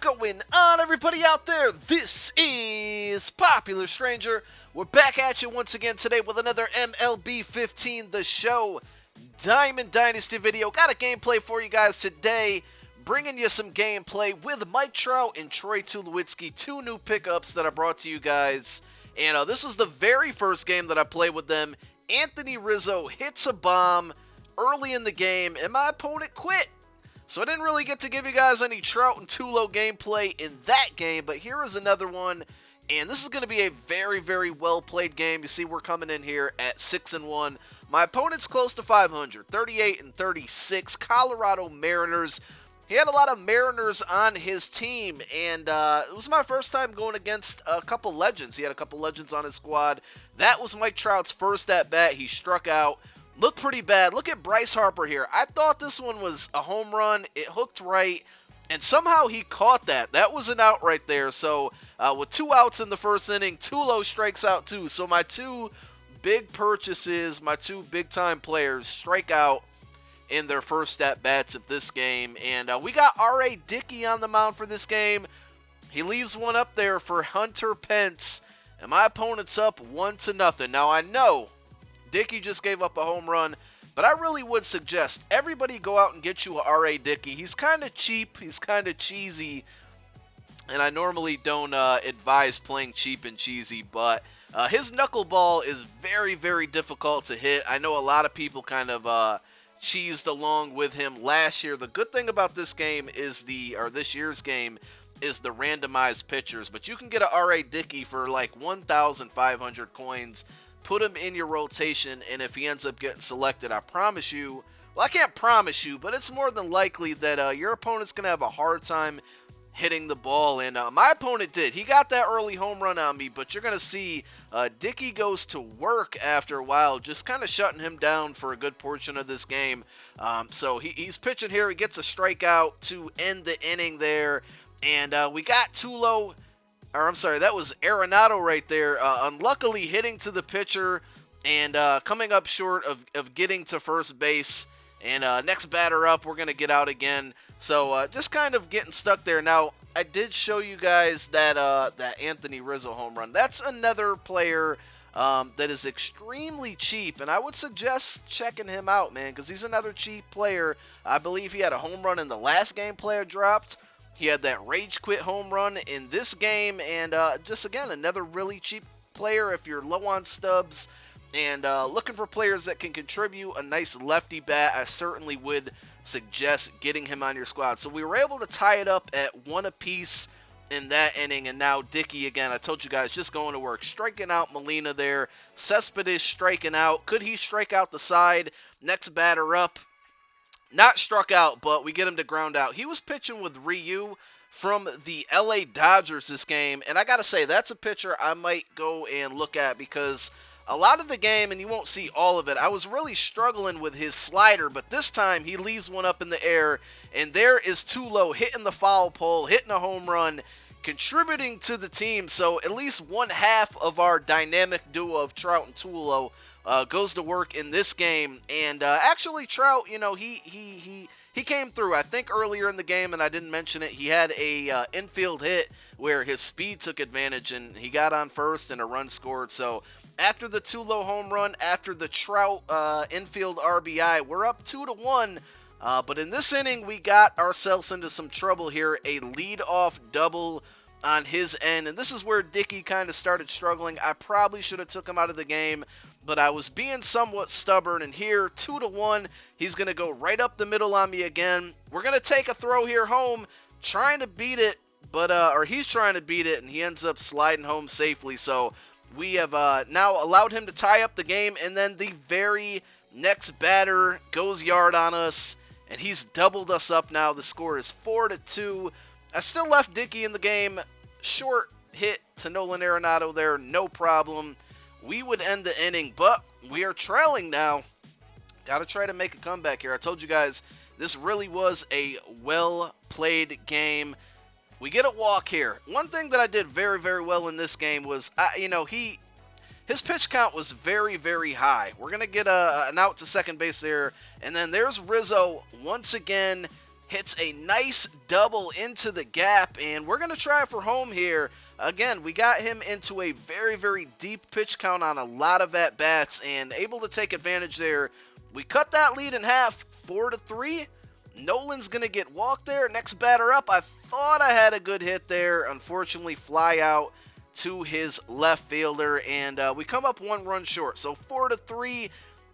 going on, everybody out there? This is Popular Stranger. We're back at you once again today with another MLB 15 The Show Diamond Dynasty video. Got a gameplay for you guys today, bringing you some gameplay with Mike Trout and Tulowitzki, two new pickups that I brought to you guys. And this is the very first game that I played with them. Anthony Rizzo hits a bomb early in the game, and my opponent quit. So I didn't really get to give you guys any Trout and Tulo gameplay in that game, but here is another one, and this is going to be a very, very well-played game. You see, we're coming in here at 6-1. My opponent's close to 500, 38-36, Colorado Mariners. He had a lot of Mariners on his team, and it was my first time going against a couple legends. He had a couple legends on his squad. That was Mike Trout's first at-bat. He struck out. Looked pretty bad. Look at Bryce Harper here. I thought this one was a home run. It hooked right, and somehow he caught that. That was an out right there. So with 2 outs in the first inning, Tulo strikes out too. So my two big purchases, my two big-time players, strike out in their first at-bats of this game. And we got R.A. Dickey on the mound for this game. He leaves one up there for Hunter Pence, and my opponent's up 1-0. Now I know Dickey just gave up a home run, but I really would suggest everybody go out and get you a R.A. Dickey. He's kind of cheap, he's kind of cheesy, and I normally don't advise playing cheap and cheesy, but his knuckleball is very, very difficult to hit. I know a lot of people kind of cheesed along with him last year. The good thing about this game is this year's game is the randomized pitchers, but you can get a R.A. Dickey for like 1,500 coins. Put him in your rotation, and if he ends up getting selected, I promise you, well, I can't promise you, but it's more than likely that your opponent's going to have a hard time hitting the ball, and my opponent did. He got that early home run on me, but you're going to see Dickey goes to work after a while, just kind of shutting him down for a good portion of this game. So he's pitching here. He gets a strikeout to end the inning there, and we got Tulo. Or I'm sorry, that was Arenado right there, unluckily hitting to the pitcher and coming up short of getting to first base. And next batter up, we're going to get out again. So just kind of getting stuck there. Now, I did show you guys that Anthony Rizzo home run. That's another player that is extremely cheap, and I would suggest checking him out, man, because he's another cheap player. I believe he had a home run in the last game player dropped. He had that rage quit home run in this game, and just again, another really cheap player if you're low on stubs and looking for players that can contribute a nice lefty bat. I certainly would suggest getting him on your squad. So we were able to tie it up at 1 apiece in that inning, and now Dickey again, I told you guys, just going to work, striking out Molina there. Cespedes striking out. Could he strike out the side? Next batter up. Not struck out, but we get him to ground out. He was pitching with Ryu from the LA Dodgers this game, and I got to say, that's a pitcher I might go and look at because a lot of the game, and you won't see all of it, I was really struggling with his slider, but this time he leaves one up in the air, and there is Tulo hitting the foul pole, hitting a home run, contributing to the team. So at least one half of our dynamic duo of Trout and Tulo goes to work in this game. And actually, Trout, you know, he came through. I think earlier in the game, and I didn't mention it, he had a infield hit where his speed took advantage, and he got on first and a run scored. So after the Tulo home run, after the Trout infield RBI, we're up 2-1. But in this inning, we got ourselves into some trouble here. A lead-off double on his end, and this is where Dickey kind of started struggling. I probably should have took him out of the game, but I was being somewhat stubborn, and here, 2-1, he's going to go right up the middle on me again. We're going to take a throw here home, trying to beat it, but or he's trying to beat it, and he ends up sliding home safely. So we have now allowed him to tie up the game, and then the very next batter goes yard on us, and he's doubled us up now. The score is 4-2. I still left Dickey in the game. Short hit to Nolan Arenado there, no problem. We would end the inning, but we are trailing now. Got to try to make a comeback here. I told you guys, this really was a well-played game. We get a walk here. One thing that I did very, very well in this game was, his pitch count was very, very high. We're going to get an out to second base there, and then there's Rizzo once again hits a nice double into the gap, and we're going to try for home here. Again, we got him into a very, very deep pitch count on a lot of at-bats and able to take advantage there. We cut that lead in half, 4-3. Nolan's going to get walked there. Next batter up, I thought I had a good hit there. Unfortunately, fly out to his left fielder, and we come up 1 run short. So 4-3.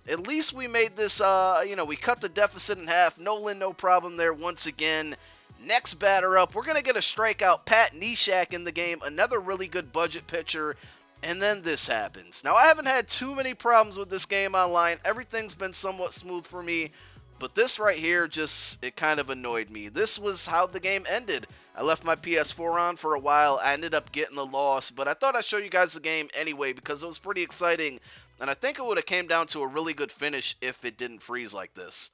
At least we made this, we cut the deficit in half. Nolan, no problem there once again. Next batter up, we're going to get a strikeout. Pat Neshek in the game, another really good budget pitcher. And then this happens. Now, I haven't had too many problems with this game online. Everything's been somewhat smooth for me. But this right here it kind of annoyed me. This was how the game ended. I left my PS4 on for a while. I ended up getting the loss. But I thought I'd show you guys the game anyway because it was pretty exciting. And I think it would have came down to a really good finish if it didn't freeze like this.